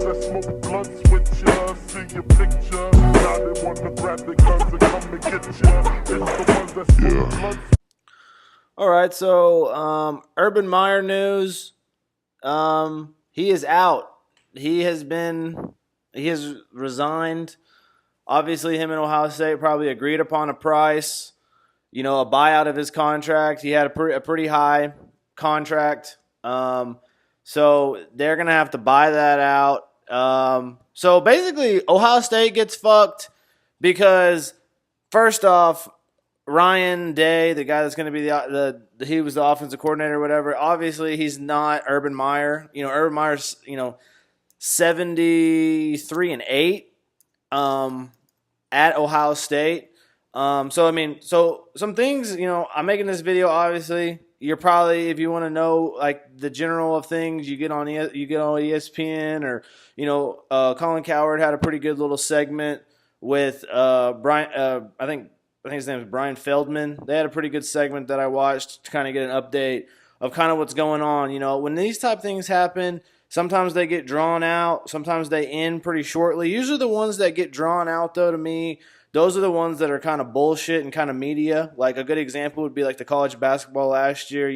that smoke blunts with ya, see your picture. Now they wanna grab the guns and come and get ya. It's the ones that smoke blunts. All right, so Urban Meyer news. He is out. He has resigned. Obviously, him and Ohio State probably agreed upon a price, a buyout of his contract. He had a pretty high contract. So they're going to have to buy that out. So basically, Ohio State gets fucked because, first off, Ryan Day, the guy that's going to be he was the offensive coordinator or whatever. Obviously, he's not Urban Meyer. Urban Meyer's 73-8 at Ohio State. So some things, I'm making this video. Obviously, you're probably, if you want to know like the general of things, you get on ESPN or Colin Cowherd had a pretty good little segment with Brian. I think his name is Brian Feldman. They had a pretty good segment that I watched to kind of get an update of kind of what's going on. When these type of things happen, sometimes they get drawn out. Sometimes they end pretty shortly. Usually the ones that get drawn out, though, to me, those are the ones that are kind of bullshit and kind of media. Like a good example would be like the college basketball last year,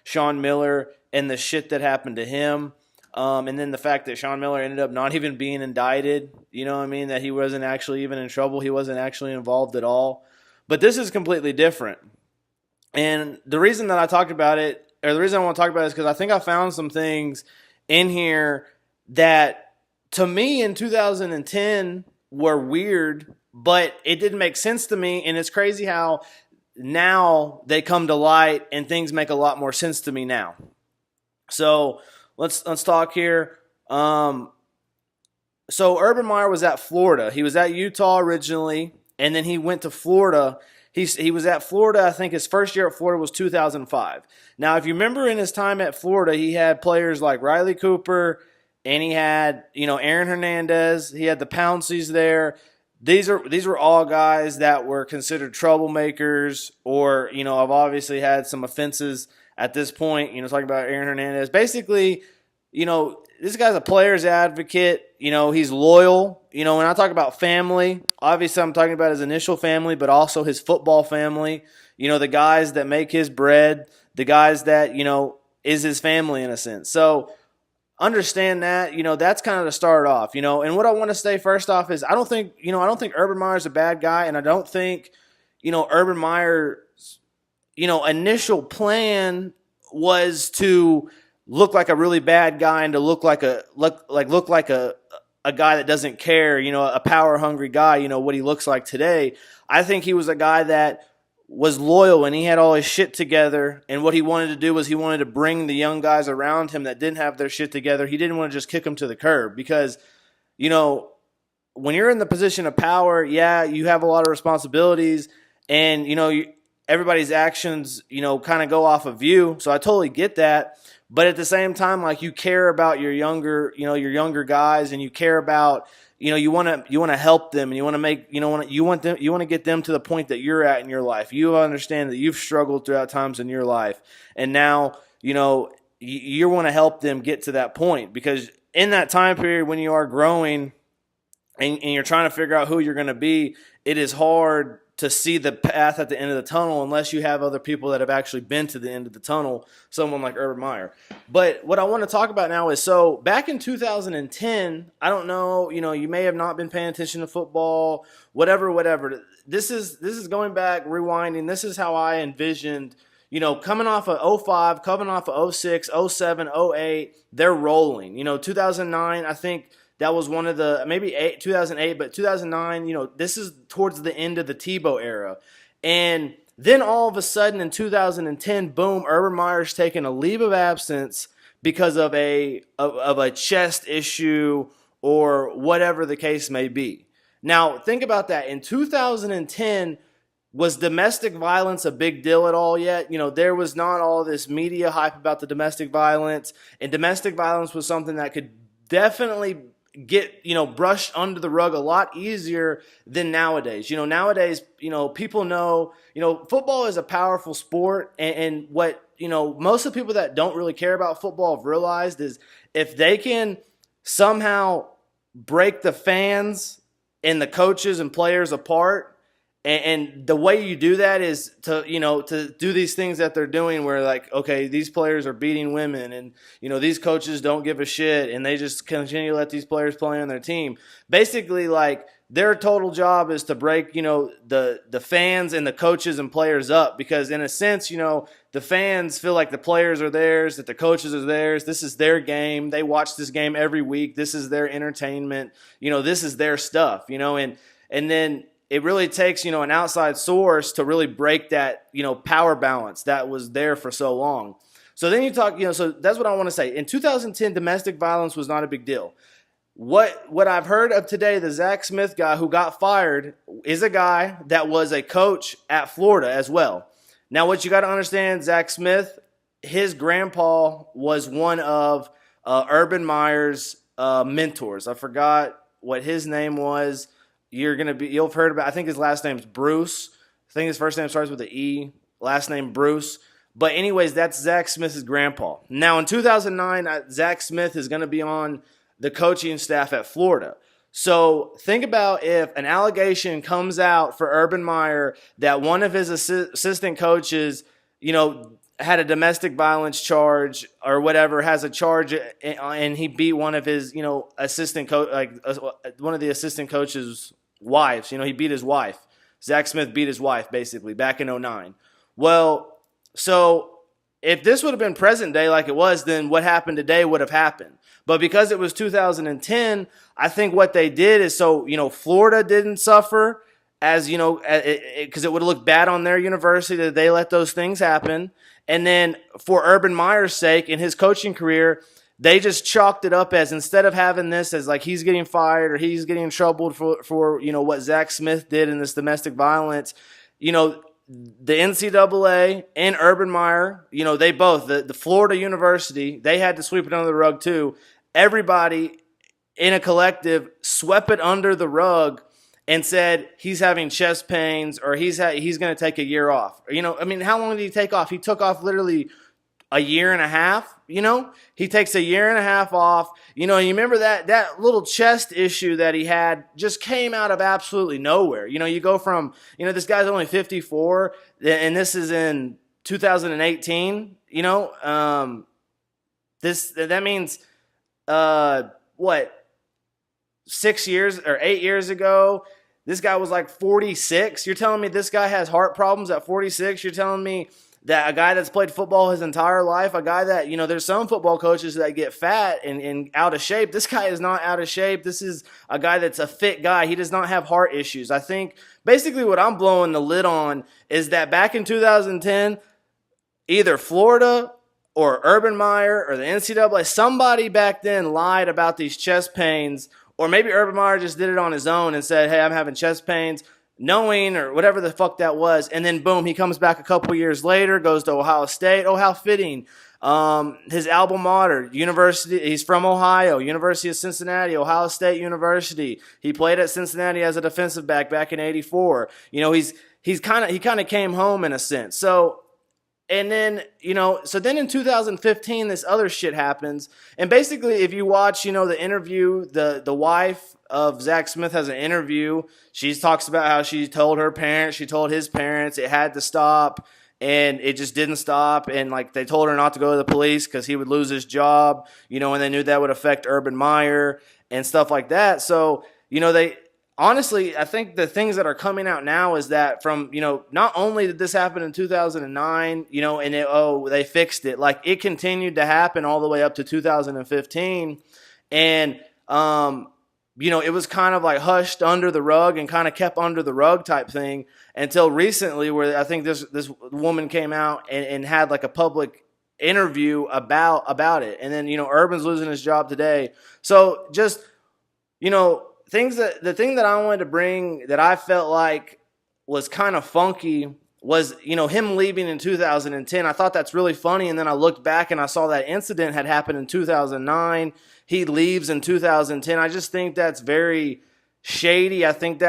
Sean Miller and the shit that happened to him. And then the fact that Sean Miller ended up not even being indicted, that he wasn't actually even in trouble. He wasn't actually involved at all. But this is completely different. And the reason that I talked about it, or the reason I want to talk about it is because I think I found some things in here that to me in 2010 were weird, but it didn't make sense to me. And it's crazy how now they come to light and things make a lot more sense to me now. So let's talk here. So Urban Meyer was at Florida. He was at Utah originally. And then he went to Florida. He was at Florida, I think his first year at Florida was 2005. Now, if you remember in his time at Florida, he had players like Riley Cooper, and he had, Aaron Hernandez. He had the Pounceys there. These were all guys that were considered troublemakers or, have obviously had some offenses at this point. Talking about Aaron Hernandez. Basically, this guy's a player's advocate. He's loyal. When I talk about family, obviously I'm talking about his initial family, but also his football family. The guys that make his bread, the guys that, is his family in a sense. So understand that, that's kind of to start off, And what I want to say first off is I don't think Urban Meyer's a bad guy, and I don't think, Urban Meyer's, initial plan was to look like a really bad guy and to look like a guy that doesn't care, a power hungry guy, what he looks like today. I think he was a guy that was loyal and he had all his shit together. And what he wanted to do was he wanted to bring the young guys around him that didn't have their shit together. He didn't want to just kick them to the curb because, when you're in the position of power, yeah, you have a lot of responsibilities and, everybody's actions, kind of go off of you. So I totally get that. But at the same time, like you care about your younger guys, and you care about, you want to help them, and you want to make, you want to get them to the point that you're at in your life. You understand that you've struggled throughout times in your life, and now, you want to help them get to that point because in that time period when you are growing and you're trying to figure out who you're going to be, it is hard to see the path at the end of the tunnel unless you have other people that have actually been to the end of the tunnel, someone like Urban Meyer. But what I want to talk about now is, so back in 2010, I don't know, you may have not been paying attention to football, whatever. This is going back, rewinding. This is how I envisioned, coming off of 05, coming off of 06, 07, 08, they're rolling. 2009, I think that was one of the, maybe 2008, but 2009, this is towards the end of the Tebow era. And then all of a sudden in 2010, boom, Urban Meyer's taking a leave of absence because of a chest issue or whatever the case may be. Now, think about that. In 2010, was domestic violence a big deal at all yet? There was not all this media hype about the domestic violence, and domestic violence was something that could definitely get, brushed under the rug a lot easier than nowadays. Nowadays, people know, football is a powerful sport. And what, most of the people that don't really care about football have realized is if they can somehow break the fans and the coaches and players apart. And the way you do that is to do these things that they're doing where, like, okay, these players are beating women, and these coaches don't give a shit, and they just continue to let these players play on their team. Basically, like, their total job is to break the fans and the coaches and players up, because in a sense, the fans feel like the players are theirs, that the coaches are theirs. This is their game. They watch this game every week. This is their entertainment. This is their stuff. And then it really takes, an outside source to really break that, power balance that was there for so long. So then you talk, so that's what I want to say. In 2010, domestic violence was not a big deal. What I've heard of today, the Zach Smith guy who got fired is a guy that was a coach at Florida as well. Now, what you got to understand, Zach Smith, his grandpa was one of Urban Meyer's mentors. I forgot what his name was. You'll have heard about, I think his last name's Bruce. I think his first name starts with an E, last name Bruce. But anyways, that's Zach Smith's grandpa. Now in 2009, Zach Smith is going to be on the coaching staff at Florida. So think about if an allegation comes out for Urban Meyer that one of his assistant coaches, had a domestic violence charge or whatever, has a charge, and he beat one of his, assistant coach, one of the assistant coaches' wives. He beat his wife. Zach Smith beat his wife, basically, back in 2009. Well, so if this would have been present day like it was, then what happened today would have happened. But because it was 2010, I think what they did is so, Florida didn't suffer as, because it would have looked bad on their university that they let those things happen. And then for Urban Meyer's sake in his coaching career, they just chalked it up as, instead of having this as like he's getting fired or he's getting in trouble for what Zach Smith did in this domestic violence, the NCAA and Urban Meyer, they both, the Florida University, they had to sweep it under the rug too. Everybody in a collective swept it under the rug and said he's having chest pains or he's going to take a year off. How long did he take off? He took off literally a year and a half. He takes a year and a half off. You remember that little chest issue that he had just came out of absolutely nowhere. You go from, this guy's only 54 and this is in 2018, that means, 6 years or 8 years ago, this guy was like 46. You're telling me this guy has heart problems at 46? You're telling me that a guy that's played football his entire life, a guy that, there's some football coaches that get fat and out of shape. This guy is not out of shape. This is a guy that's a fit guy. He does not have heart issues. I think basically what I'm blowing the lid on is that back in 2010, either Florida or Urban Meyer or the NCAA, somebody back then lied about these chest pains, or maybe Urban Meyer just did it on his own and said, hey, I'm having chest pains, knowing or whatever the fuck that was. And then boom, he comes back a couple years later, goes to Ohio State. Oh, how fitting. His alma mater, university, he's from Ohio, University of Cincinnati, Ohio State University. He played at Cincinnati as a defensive back in '84. He kind of came home in a sense. So then in 2015, this other shit happens. And basically, if you watch, the interview, the wife of Zach Smith has an interview. She talks about how she told her parents, she told his parents it had to stop, and it just didn't stop. And like they told her not to go to the police because he would lose his job, and they knew that would affect Urban Meyer and stuff like that. So, honestly, I think the things that are coming out now is that from, not only did this happen in 2009, and they fixed it, like it continued to happen all the way up to 2015. And, it was kind of like hushed under the rug and kind of kept under the rug type thing until recently, where I think this woman came out and had like a public interview about it. And then, Urban's losing his job today. So just, the thing that I wanted to bring that I felt like was kind of funky was, him leaving in 2010. I thought that's really funny. And then I looked back and I saw that incident had happened in 2009. He leaves in 2010. I just think that's very shady. I think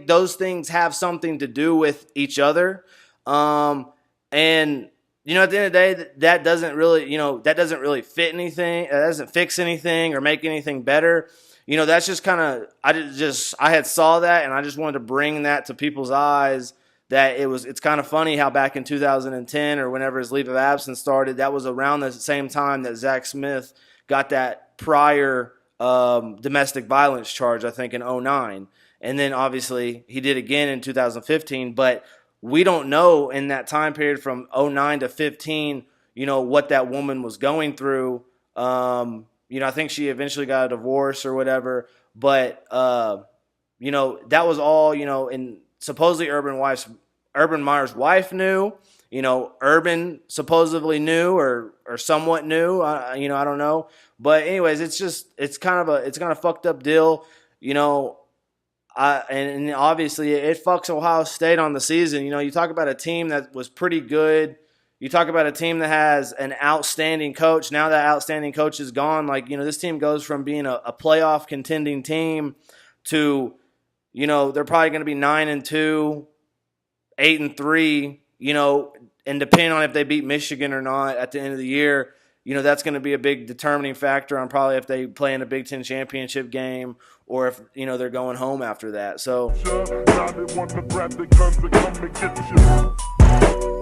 those things have something to do with each other. And at the end of the day, that doesn't really, that doesn't really fit anything. That doesn't fix anything or make anything better. That's just kind of, I had saw that, and I just wanted to bring that to people's eyes, that it's kind of funny how back in 2010 or whenever his leave of absence started, that was around the same time that Zach Smith got that prior domestic violence charge, I think in 2009. And then obviously he did again in 2015, but we don't know in that time period from 2009 to 15, what that woman was going through. I think she eventually got a divorce or whatever, but that was all, and supposedly Urban Meyer's wife knew, Urban supposedly knew or somewhat knew, I don't know. But anyways, it's kind of fucked up deal, and obviously it fucks Ohio State on the season. You talk about a team that was pretty good. You talk about a team that has an outstanding coach. Now that outstanding coach is gone, this team goes from being a playoff contending team to, they're probably going to be 9-2, 8-3, and depending on if they beat Michigan or not at the end of the year, that's going to be a big determining factor on probably if they play in a Big Ten championship game or if, they're going home after that. So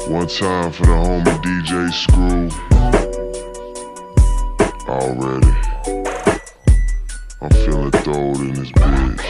one time for the homie DJ Screw. Already, I'm feeling throwed in this bitch.